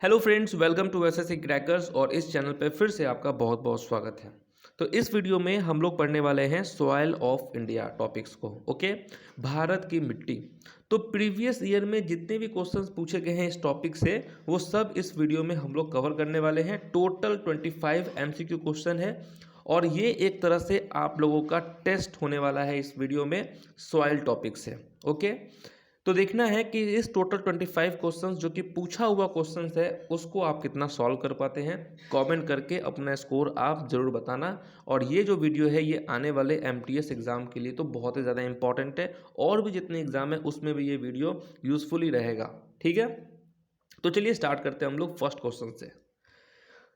Hello friends, welcome to SSC crackers. और इस channel पे फिर से आपका बहुत बहुत स्वागत है। तो इस वीडियो में हम लोग पढ़ने वाले हैं सॉइल ऑफ इंडिया टॉपिक्स को। ओके, भारत की मिट्टी। तो प्रीवियस ईयर में जितने भी क्वेश्चंस पूछे गए हैं इस टॉपिक से वो सब इस वीडियो में हम लोग कवर करने वाले हैं। टोटल 25 एमसीक्यू क्वेश्चन है और ये एक तरह से आप लोगों का टेस्ट होने वाला है इस वीडियो में सॉइल टॉपिक से। ओके, तो देखना है कि इस टोटल 25 क्वेश्चंस जो कि पूछा हुआ क्वेश्चंस है उसको आप कितना सॉल्व कर पाते हैं। कमेंट करके अपना स्कोर आप ज़रूर बताना। और ये जो वीडियो है ये आने वाले एमटीएस एग्ज़ाम के लिए तो बहुत ही ज़्यादा इंपॉर्टेंट है, और भी जितने एग्ज़ाम है उसमें भी ये वीडियो यूज़फुल ही रहेगा। ठीक है, तो चलिए स्टार्ट करते हैं हम लोग फर्स्ट क्वेश्चन से।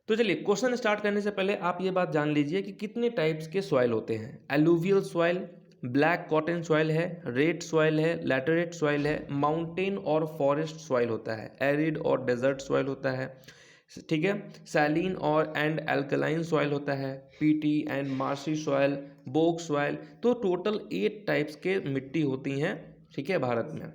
तो चलिए क्वेश्चन स्टार्ट करने से पहले आप ये बात जान लीजिए कि कितने टाइप्स के सॉइल होते हैं। Alluvial soil, black cotton soil है, रेड सॉइल है, लैटेराइट सॉइल है, माउंटेन और फॉरेस्ट सॉइल होता है, एरिड और डेजर्ट सॉइल होता है। ठीक है, सैलिन और एंड एल्कलाइन सॉइल होता है, peaty and marshy soil, bog soil. तो टोटल 8 टाइप्स के मिट्टी होती हैं, ठीक है, भारत में।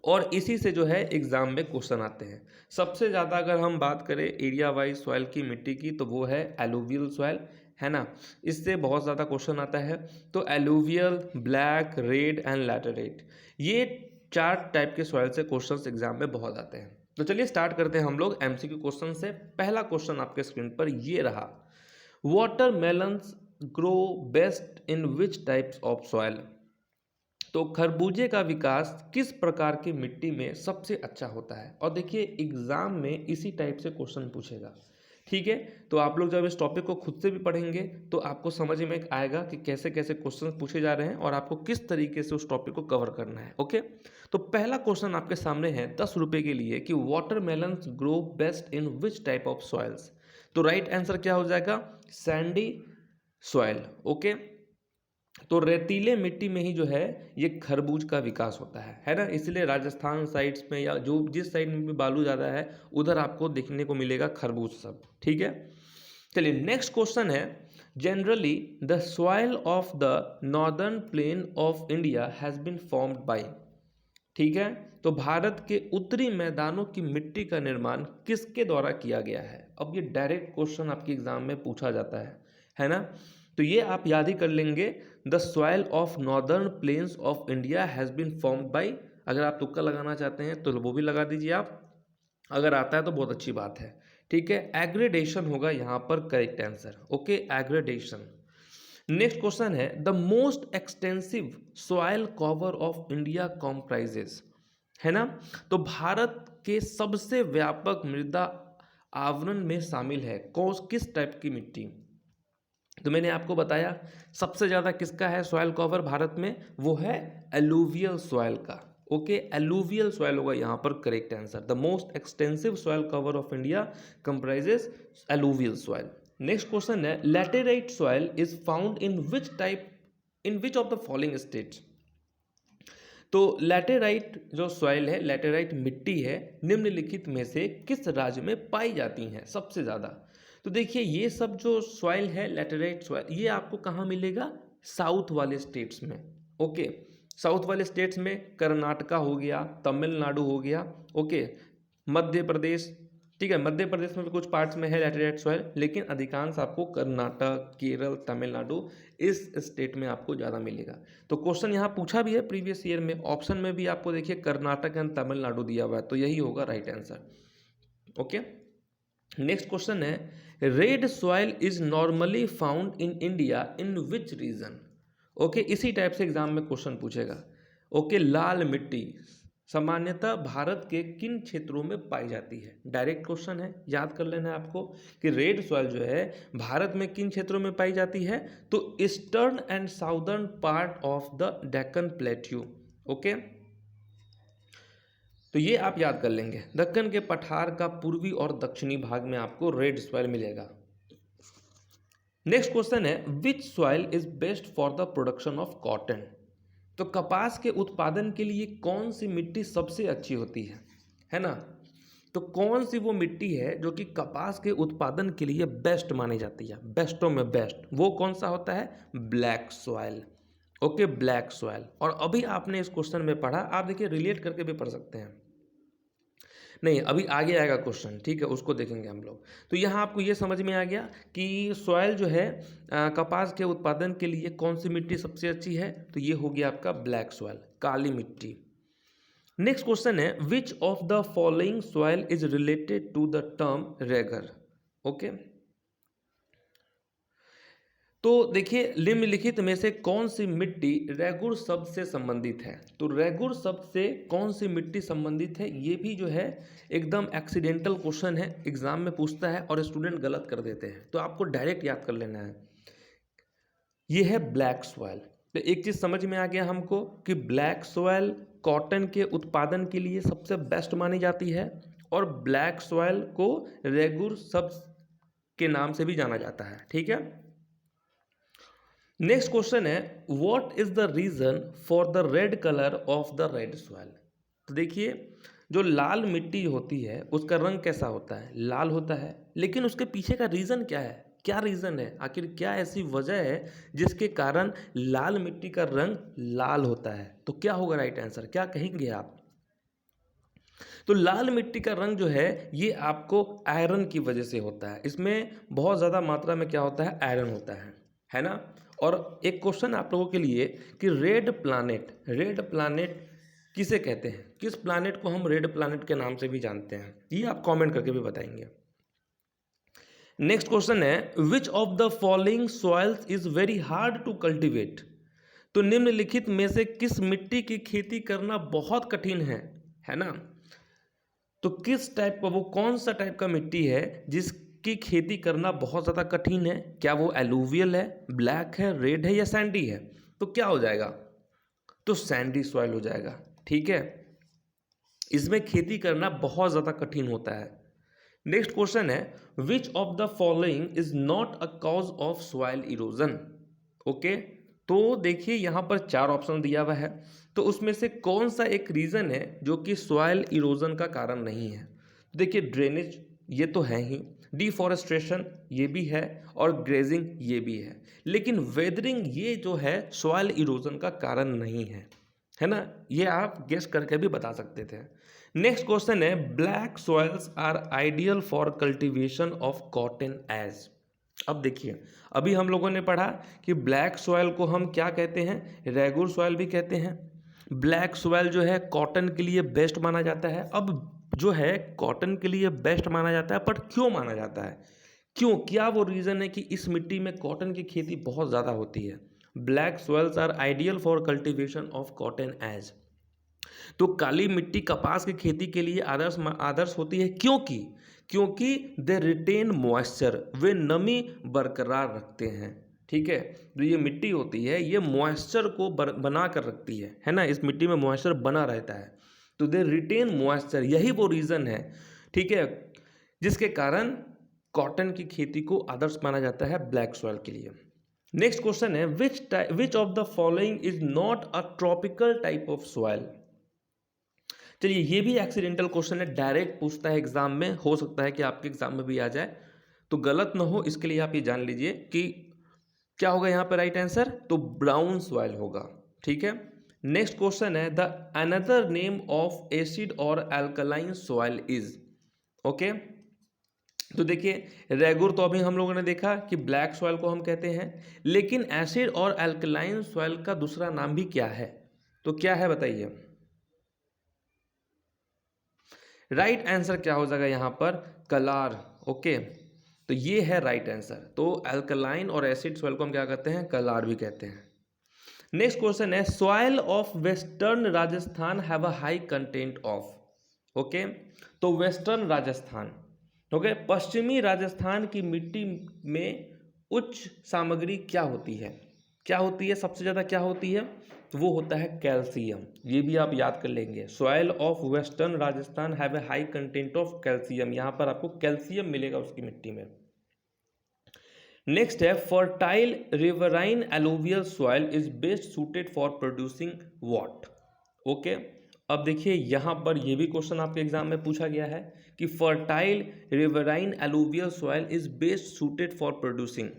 और इसी से जो है एग्ज़ाम में क्वेश्चन आते हैं। सबसे ज़्यादा अगर हम बात करें एरिया वाइज सॉइल की मिट्टी की तो वो है एलुवियल सॉइल, है ना। इससे बहुत ज़्यादा क्वेश्चन आता है। तो alluvial, black, red and laterite, ये 4 टाइप के सॉइल से क्वेश्चंस एग्जाम में बहुत आते हैं। तो चलिए स्टार्ट करते हैं हम लोग एमसीक्यू क्वेश्चन से। पहला क्वेश्चन आपके स्क्रीन पर ये रहा, watermelons grow best in which types of soil. तो खरबूजे का विकास किस प्रकार की मिट्टी में सबसे अच्छा होता है। और देखिए एग्जाम में इसी टाइप से क्वेश्चन पूछेगा। ठीक है, तो आप लोग जब इस टॉपिक को खुद से भी पढ़ेंगे तो आपको समझ में आएगा कि कैसे कैसे क्वेश्चन पूछे जा रहे हैं और आपको किस तरीके से उस टॉपिक को कवर करना है। ओके, तो पहला क्वेश्चन आपके सामने है 10 रुपये के लिए कि watermelons grow best in which type of soils. तो राइट आंसर क्या हो जाएगा, सैंडी सॉइल। ओके, तो रेतीले मिट्टी में ही जो है ये खरबूज का विकास होता है ना। इसलिए राजस्थान साइड्स में या जो जिस साइड में भी बालू ज़्यादा है उधर आपको देखने को मिलेगा खरबूज सब। ठीक है, चलिए नेक्स्ट क्वेश्चन है, generally the soil of the northern plain of India has been formed by. ठीक है, तो भारत के उत्तरी मैदानों की मिट्टी का निर्माण किसके द्वारा किया गया है। अब ये डायरेक्ट क्वेश्चन आपके एग्जाम में पूछा जाता है ना। तो ये आप याद ही कर लेंगे, the soil of northern plains of India has been formed by. अगर आप तुक्का लगाना चाहते हैं तो वो भी लगा दीजिए आप, अगर आता है तो बहुत अच्छी बात है। ठीक है, एग्रेडेशन होगा यहाँ पर correct answer. Okay, aggradation. Next question है, the most extensive soil cover of India comprises, है ना। तो भारत के सबसे व्यापक मृदा आवरण में शामिल है कौन किस टाइप की मिट्टी। तो मैंने आपको बताया सबसे ज़्यादा किसका है सॉइल कवर भारत में, वो है एलुवियल सॉइल का। ओके, एलुवियल सॉइल होगा यहाँ पर correct answer. The most extensive soil cover of India comprises alluvial soil. Next question है, laterite soil is found in which type in which of the following states. तो laterite जो soil है, laterite मिट्टी है, निम्नलिखित में से किस राज्य में पाई जाती हैं सबसे ज़्यादा। तो देखिए ये सब जो सॉइल है लैटेराइट सॉइल, ये आपको कहाँ मिलेगा, साउथ वाले स्टेट्स में। ओके, साउथ वाले स्टेट्स में कर्नाटका हो गया, तमिलनाडु हो गया, ओके, मध्य प्रदेश। ठीक है, मध्य प्रदेश में भी कुछ पार्ट्स में है लैटेराइट सॉइल, लेकिन अधिकांश आपको कर्नाटक, केरल, तमिलनाडु इस स्टेट में आपको ज़्यादा मिलेगा। तो क्वेश्चन यहाँ पूछा भी है प्रीवियस ईयर में, ऑप्शन में भी आपको देखिए कर्नाटक एंड तमिलनाडु दिया हुआ है, तो यही होगा right answer. Okay, next question है, red soil is normally found in India in which region. Okay, इसी टाइप से एग्जाम में क्वेश्चन पूछेगा। ओके, लाल मिट्टी सामान्यतः भारत के किन क्षेत्रों में पाई जाती है। डायरेक्ट क्वेश्चन है, याद कर लेना है आपको कि रेड सॉइल जो है भारत में किन क्षेत्रों में पाई जाती है। तो eastern and southern part of the Deccan plateau. Okay, तो ये आप याद कर लेंगे, दक्कन के पठार का पूर्वी और दक्षिणी भाग में आपको रेड सॉइल मिलेगा। नेक्स्ट क्वेश्चन है, विच soil is best for the production of cotton. तो कपास के उत्पादन के लिए कौन सी मिट्टी सबसे अच्छी होती है ना। तो कौन सी वो मिट्टी है जो कि कपास के उत्पादन के लिए बेस्ट मानी जाती है, बेस्टों में बेस्ट, वो कौन सा होता है, black soil. Okay, black soil. और अभी आपने इस क्वेश्चन में पढ़ा, आप देखिए रिलेट करके भी पढ़ सकते हैं। नहीं, अभी आगे आएगा क्वेश्चन, ठीक है, उसको देखेंगे हम लोग। तो यहाँ आपको ये समझ में आ गया कि सॉइल जो है कपास के उत्पादन के लिए कौन सी मिट्टी सबसे अच्छी है, तो ये हो गया आपका ब्लैक सॉइल, काली मिट्टी। नेक्स्ट क्वेश्चन है which of the following soil is related to the term regur. Okay, तो देखिए निम्नलिखित में से कौन सी मिट्टी रेगुर शब्द से संबंधित है। तो रेगुर शब्द से कौन सी मिट्टी संबंधित है, ये भी जो है एकदम एक्सीडेंटल क्वेश्चन है, एग्जाम में पूछता है और स्टूडेंट गलत कर देते हैं, तो आपको डायरेक्ट याद कर लेना है। ये है ब्लैक सॉइल। तो एक चीज समझ में आ गया हमको कि ब्लैक सॉइल कॉटन के उत्पादन के लिए सबसे बेस्ट मानी जाती है, और ब्लैक सॉइल को रेगुर शब्द के नाम से भी जाना जाता है, ठीक है। नेक्स्ट क्वेश्चन है what is the reason for the red colour of the red soil. तो देखिए जो लाल मिट्टी होती है उसका रंग कैसा होता है, लाल होता है, लेकिन उसके पीछे का रीजन क्या है, क्या रीजन है, आखिर क्या ऐसी वजह है जिसके कारण लाल मिट्टी का रंग लाल होता है। तो क्या होगा राइट आंसर, क्या कहेंगे आप। तो लाल मिट्टी का रंग जो है ये आपको आयरन की वजह से होता है, इसमें बहुत ज़्यादा मात्रा में क्या होता है, आयरन होता है ना। और एक क्वेश्चन आप लोगों के लिए कि रेड प्लानेट किसे कहते हैं, किस प्लानेट को हम रेड प्लानेट के नाम से भी जानते हैं, ये आप कमेंट करके भी बताएंगे। नेक्स्ट क्वेश्चन है which of the following soils is very hard to cultivate. तो निम्नलिखित में से किस मिट्टी की खेती करना बहुत कठिन है ना। तो किस टाइप का, वो कौन सा टाइप का मिट्टी है जिसकी खेती करना बहुत ज़्यादा कठिन है, क्या वो एलुवियल है, ब्लैक है, रेड है या सैंडी है। तो क्या हो जाएगा, तो सैंडी सॉइल हो जाएगा, ठीक है। इसमें खेती करना बहुत ज़्यादा कठिन होता है। नेक्स्ट क्वेश्चन है which of the following is not a cause of soil erosion. Okay, तो देखिए यहाँ पर 4 ऑप्शन दिया हुआ है, तो उसमें से कौन सा एक रीज़न है जो कि सॉइल इरोजन का कारण नहीं है। देखिए ड्रेनेज ये तो है ही, डिफॉरेस्ट्रेशन ये भी है, और ग्रेजिंग ये भी है, लेकिन वेदरिंग ये जो है सॉइल इरोजन का कारण नहीं है ना। ये आप गेस करके भी बता सकते थे। नेक्स्ट क्वेश्चन है black soils are ideal for cultivation of cotton as. अब देखिए अभी हम लोगों ने पढ़ा कि ब्लैक सॉइल को हम क्या कहते हैं, रेगुर सॉइल भी कहते हैं। ब्लैक सॉइल जो है कॉटन के लिए बेस्ट माना जाता है। अब जो है कॉटन के लिए बेस्ट माना जाता है, पर क्यों माना जाता है, क्यों, क्या वो रीज़न है कि इस मिट्टी में कॉटन की खेती बहुत ज़्यादा होती है। Black soils are ideal for cultivation of cotton as. तो काली मिट्टी कपास की खेती के लिए आदर्श होती है, क्योंकि दे रिटेन मॉइस्चर, वे नमी बरकरार रखते हैं, ठीक है। जो ये मिट्टी होती है ये मॉइस्चर को बना कर रखती है ना, इस मिट्टी में मॉइस्चर बना रहता है, तो दे रिटेन मॉइस्चर, यही वो रीज़न है, ठीक है, जिसके कारण कॉटन की खेती को आदर्श माना जाता है ब्लैक सॉइल के लिए। नेक्स्ट क्वेश्चन है which of the following is not a tropical type of soil. चलिए ये भी एक्सीडेंटल क्वेश्चन है, डायरेक्ट पूछता है एग्जाम में, हो सकता है कि आपके एग्जाम में भी आ जाए, तो गलत ना हो इसके लिए आप ये जान लीजिए कि क्या होगा यहाँ पे राइट आंसर, तो ब्राउन सॉइल होगा, ठीक है। नेक्स्ट क्वेश्चन है the another name of acid और अल्कलाइन सॉइल इज। ओके, तो देखिए रेगुर तो अभी हम लोगों ने देखा कि ब्लैक सॉइल को हम कहते हैं, लेकिन एसिड और अल्कलाइन सॉइल का दूसरा नाम भी क्या है, तो क्या है बताइए। राइट आंसर क्या हो जाएगा यहाँ पर, कलार। ओके, तो ये है राइट आंसर। तो अल्कलाइन और एसिड सॉइल को हम क्या कहते हैं, कलार भी कहते हैं। नेक्स्ट क्वेश्चन है soil of western Rajasthan have a high content of. Okay, तो वेस्टर्न राजस्थान, ओके, पश्चिमी राजस्थान की मिट्टी में उच्च सामग्री क्या होती है, क्या होती है, सबसे ज़्यादा क्या होती है, वो होता है कैल्शियम। ये भी आप याद कर लेंगे, soil of western Rajasthan have a high content of calcium, यहाँ पर आपको कैल्शियम मिलेगा उसकी मिट्टी में। नेक्स्ट है fertile riverine alluvial soil is best suited for producing what. Okay, अब देखिए यहाँ पर ये भी क्वेश्चन आपके एग्जाम में पूछा गया है कि fertile riverine alluvial soil is best suited for producing,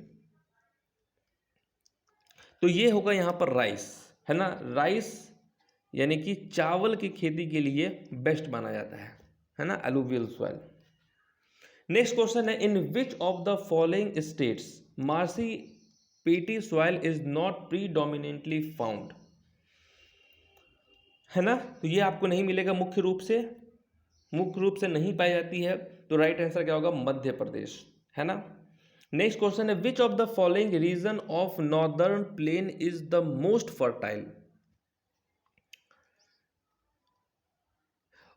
तो ये होगा यहाँ पर राइस, है ना, राइस यानी कि चावल की खेती के लिए बेस्ट माना जाता है। है ना, एलुवियल सॉइल। नेक्स्ट क्वेश्चन है, in which of the following states marshy peaty soil is not predominantly found, है ना, तो ये आपको नहीं मिलेगा, मुख्य रूप से नहीं पाई जाती है, तो राइट आंसर क्या होगा, मध्य प्रदेश, है ना। नेक्स्ट क्वेश्चन है, which of the following region of northern plain is the most fertile,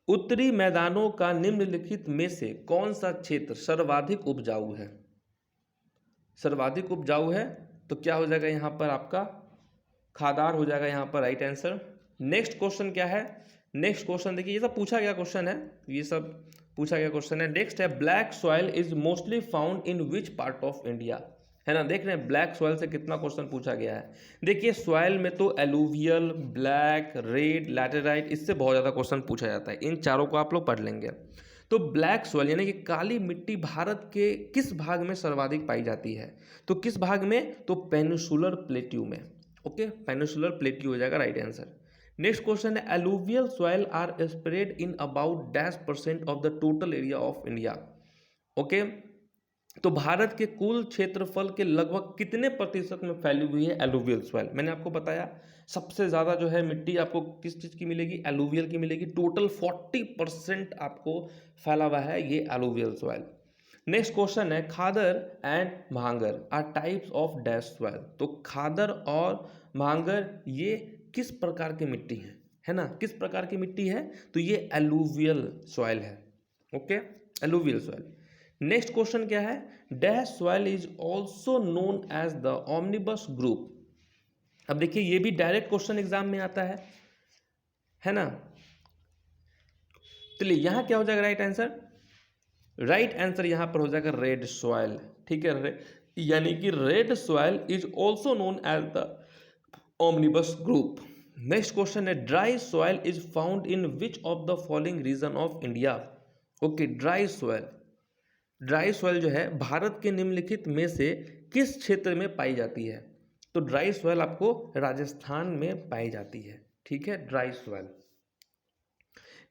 उत्तरी मैदानों का निम्नलिखित में से कौन सा क्षेत्र सर्वाधिक उपजाऊ है, सर्वाधिक उपजाऊ है, तो क्या हो जाएगा यहाँ पर आपका खादार हो जाएगा यहाँ पर राइट आंसर। नेक्स्ट क्वेश्चन क्या है, नेक्स्ट क्वेश्चन देखिए, ये सब पूछा गया क्वेश्चन है, ये सब पूछा गया क्वेश्चन है। नेक्स्ट है, black soil is mostly found in which part of India, है ना, देख रहे हैं ब्लैक सॉइल से कितना क्वेश्चन पूछा गया है। देखिए सॉइल में तो एलुवियल, ब्लैक, रेड, लैटेराइट, इससे बहुत ज़्यादा क्वेश्चन पूछा जाता है, इन चारों को आप लोग पढ़ लेंगे। तो ब्लैक सॉइल यानी कि काली मिट्टी भारत के किस भाग में सर्वाधिक पाई जाती है, तो किस भाग में, तो पेनिनसुलर प्लेट्यू में, ओके, पेनिनसुलर प्लेट्यू हो जाएगा राइट आंसर। नेक्स्ट क्वेश्चन है, alluvial soil are spread in about -% of the total area of India, okay, तो भारत के कुल क्षेत्रफल के लगभग कितने प्रतिशत में फैली हुई है एलुवियल सॉइल। मैंने आपको बताया सबसे ज़्यादा जो है मिट्टी आपको किस चीज़ की मिलेगी, एलुवियल की मिलेगी, टोटल 40% आपको फैला हुआ है ये एलुवियल सॉइल। नेक्स्ट क्वेश्चन है, khadar and bhangar are types of dash soil, तो खादर और भांगर ये किस प्रकार की मिट्टी है ना, किस प्रकार की मिट्टी है, तो ये एलुवियल सॉइल है, okay, alluvial soil. Next question क्या है, dash soil is also known as the omnibus group. अब देखिए ये भी डायरेक्ट क्वेश्चन एग्जाम में आता है ना, चलिए यहां क्या हो जाएगा राइट आंसर, राइट आंसर यहां पर हो जाएगा रेड सॉइल, ठीक है, यानी कि red soil is also known as the omnibus group. Next question है, dry soil is found in which of the following region of India, okay, dry soil जो है भारत के निम्नलिखित में से किस क्षेत्र में पाई जाती है, तो ड्राई सॉइल आपको राजस्थान में पाई जाती है, ठीक है, ड्राई सॉइल।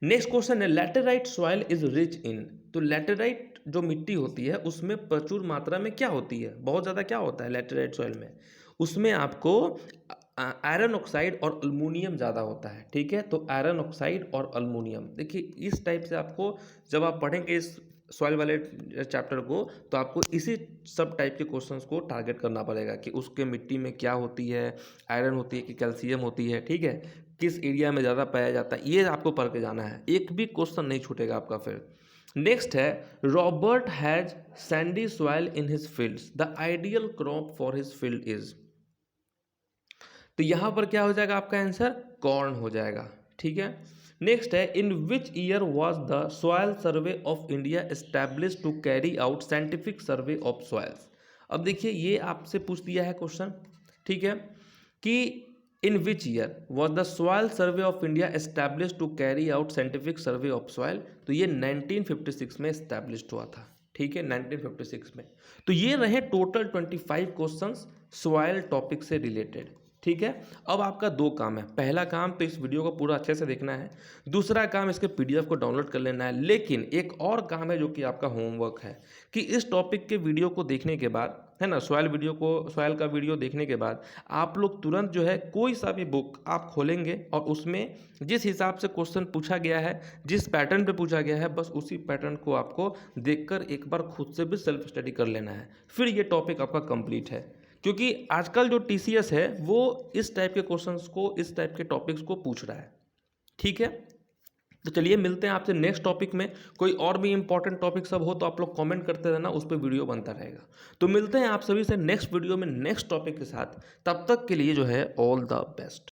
नेक्स्ट क्वेश्चन है, laterite soil is rich in, तो लैटेराइट जो मिट्टी होती है उसमें प्रचुर मात्रा में क्या होती है, बहुत ज़्यादा क्या होता है लैटेराइट सॉइल में, उसमें आपको आयरन ऑक्साइड और अल्मोनियम ज़्यादा होता है, ठीक है, तो आयरन ऑक्साइड और अल्मोनियम। देखिए इस टाइप से आपको जब आप पढ़ेंगे इस सॉइल वाले चैप्टर को, तो आपको इसी सब टाइप के क्वेश्चंस को टारगेट करना पड़ेगा कि उसके मिट्टी में क्या होती है, आयरन होती है कि कैल्शियम होती है, ठीक है, किस एरिया में ज़्यादा पाया जाता है, ये आपको पढ़ के जाना है, एक भी क्वेश्चन नहीं छूटेगा आपका फिर। नेक्स्ट है, Robert has Sandy soil in his fields, the ideal crop for his field is, तो यहां पर क्या हो जाएगा आपका आंसर, कॉर्न हो जाएगा, ठीक है। नेक्स्ट है, in which year was the soil survey of India establish to carry out scientific survey of soils. अब देखिए ये आपसे पूछ दिया है क्वेश्चन, ठीक है, कि in which year was the soil survey of India establish to carry out scientific survey of soil, तो ये 1956 में एस्टैब्लिश्ड हुआ था, ठीक है, 1956 में। तो ये रहे टोटल 25 क्वेश्चंस सॉइल टॉपिक से रिलेटेड, ठीक है। अब आपका दो काम है, पहला काम तो इस वीडियो को पूरा अच्छे से देखना है, दूसरा काम इसके पीडीएफ को डाउनलोड कर लेना है। लेकिन एक और काम है जो कि आपका होमवर्क है कि इस टॉपिक के वीडियो को देखने के बाद, है ना, सॉइल का वीडियो देखने के बाद आप लोग तुरंत जो है कोई सा भी बुक आप खोलेंगे और उसमें जिस हिसाब से क्वेश्चन पूछा गया है, जिस पैटर्न पे पूछा गया है, बस उसी पैटर्न को आपको देखकर एक बार खुद से भी सेल्फ स्टडी कर लेना है, फिर ये टॉपिक आपका कंप्लीट है। क्योंकि आजकल जो टीसीएस है वो इस टाइप के क्वेश्चंस को, इस टाइप के टॉपिक्स को पूछ रहा है, ठीक है। तो चलिए मिलते हैं आपसे नेक्स्ट टॉपिक में, कोई और भी इंपॉर्टेंट टॉपिक सब हो तो आप लोग कमेंट करते रहना, उस पर वीडियो बनता रहेगा। तो मिलते हैं आप सभी से नेक्स्ट वीडियो में नेक्स्ट टॉपिक के साथ, तब तक के लिए जो है ऑल द बेस्ट।